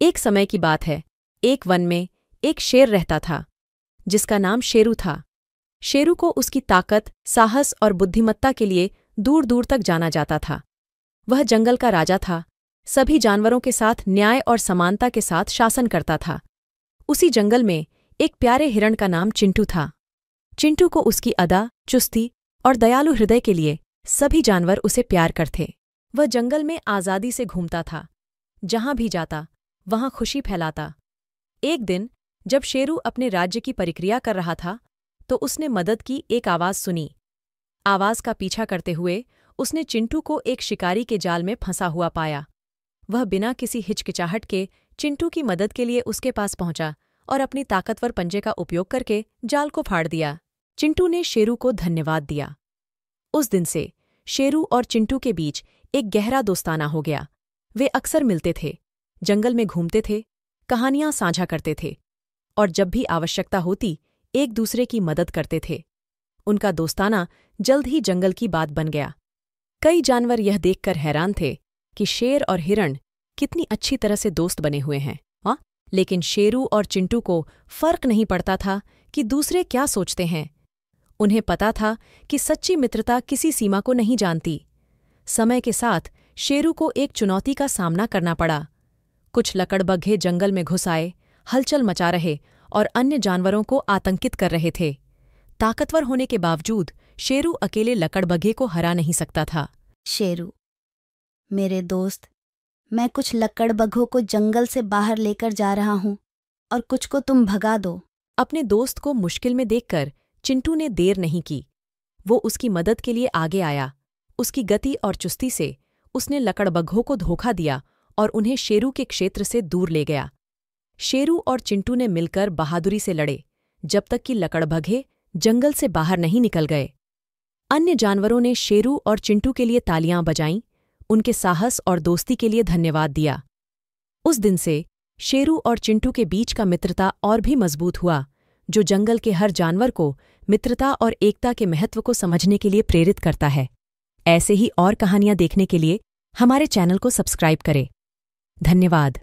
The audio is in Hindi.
एक समय की बात है। एक वन में एक शेर रहता था जिसका नाम शेरू था। शेरू को उसकी ताकत, साहस और बुद्धिमत्ता के लिए दूर दूर तक जाना जाता था। वह जंगल का राजा था, सभी जानवरों के साथ न्याय और समानता के साथ शासन करता था। उसी जंगल में एक प्यारे हिरण का नाम चिंटू था। चिंटू को उसकी अदा, चुस्ती और दयालु हृदय के लिए सभी जानवर उसे प्यार करते। वह जंगल में आज़ादी से घूमता था, जहां भी जाता वहां खुशी फैलाता। एक दिन जब शेरू अपने राज्य की परिक्रिया कर रहा था तो उसने मदद की एक आवाज़ सुनी। आवाज़ का पीछा करते हुए उसने चिंटू को एक शिकारी के जाल में फंसा हुआ पाया। वह बिना किसी हिचकिचाहट के चिंटू की मदद के लिए उसके पास पहुंचा और अपनी ताकतवर पंजे का उपयोग करके जाल को फाड़ दिया। चिंटू ने शेरू को धन्यवाद दिया। उस दिन से शेरू और चिंटू के बीच एक गहरा दोस्ताना हो गया। वे अक्सर मिलते थे, जंगल में घूमते थे, कहानियां साझा करते थे और जब भी आवश्यकता होती एक दूसरे की मदद करते थे। उनका दोस्ताना जल्द ही जंगल की बात बन गया। कई जानवर यह देखकर हैरान थे कि शेर और हिरण कितनी अच्छी तरह से दोस्त बने हुए हैं। लेकिन शेरू और चिंटू को फर्क नहीं पड़ता था कि दूसरे क्या सोचते हैं। उन्हें पता था कि सच्ची मित्रता किसी सीमा को नहीं जानती। समय के साथ शेरू को एक चुनौती का सामना करना पड़ा। कुछ लकड़बग्घे जंगल में घुस आए, हलचल मचा रहे और अन्य जानवरों को आतंकित कर रहे थे। ताकतवर होने के बावजूद शेरू अकेले लकड़बग्घे को हरा नहीं सकता था। शेरू, मेरे दोस्त, मैं कुछ लकड़बग्घों को जंगल से बाहर लेकर जा रहा हूं और कुछ को तुम भगा दो। अपने दोस्त को मुश्किल में देखकर चिंटू ने देर नहीं की। वो उसकी मदद के लिए आगे आया। उसकी गति और चुस्ती से उसने लकड़बग्घों को धोखा दिया और उन्हें शेरू के क्षेत्र से दूर ले गया। शेरू और चिंटू ने मिलकर बहादुरी से लड़े जब तक कि लकड़बग्घे जंगल से बाहर नहीं निकल गए। अन्य जानवरों ने शेरू और चिंटू के लिए तालियां बजाईं, उनके साहस और दोस्ती के लिए धन्यवाद दिया। उस दिन से शेरू और चिंटू के बीच का मित्रता और भी मजबूत हुआ, जो जंगल के हर जानवर को मित्रता और एकता के महत्व को समझने के लिए प्रेरित करता है। ऐसे ही और कहानियां देखने के लिए हमारे चैनल को सब्सक्राइब करें। धन्यवाद।